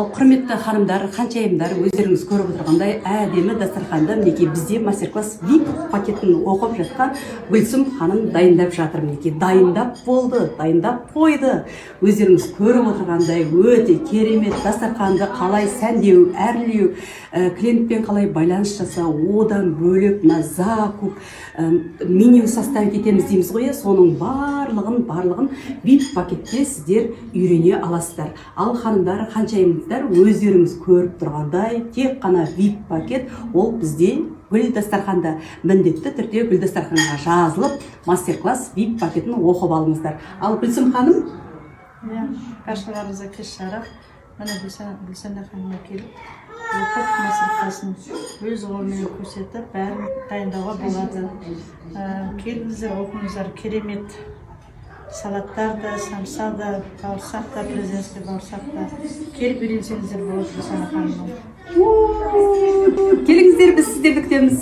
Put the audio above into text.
Құрметті ханымдар, ханшайымдар, өздеріңіз көріп отырғандай әдемі дастарханда мінекей бізде мастер-класс VIP пакетін оқып жатқан Гүлсім ханым дайындап жатыр. Мінекей дайындап болды, дайындап қойды. Өздеріңіз көріп отырғандай өте керемет дастарханды қалай сәндеу, әрлеу, клиентпен қалай байланыс жасау, одан бөлек закуп, меню составить етеміз дейміз ғой. Соның барлығын VIP пакетте сіздер үйрене аласыздар. Ал ханымдар, ханшайымдар, өздеріңіз көріп тұрғандай тек қана VIP пакет, ол бізде гүл дастарханда міндетті түрде гүл дастарханға жазылып, мастер-класс VIP пакетін оқып алыңыздар. Ал Гүлсім ханым, қаршыларыңызға кеш жарық, міне Гүлсәнә ханымға келіп, оқып мастер-классын өз қолымен көрсетіп, бәрін дайындауға болады. Келіңіздер, оқыңыздар, керемет салаттар да, самса да, бауырсақ та, президентский бауырсақ та. Келіп үйренсеңіздер болады Гүлсәнә ханымнан. келіңіздер, біз сіздерді күтеміз.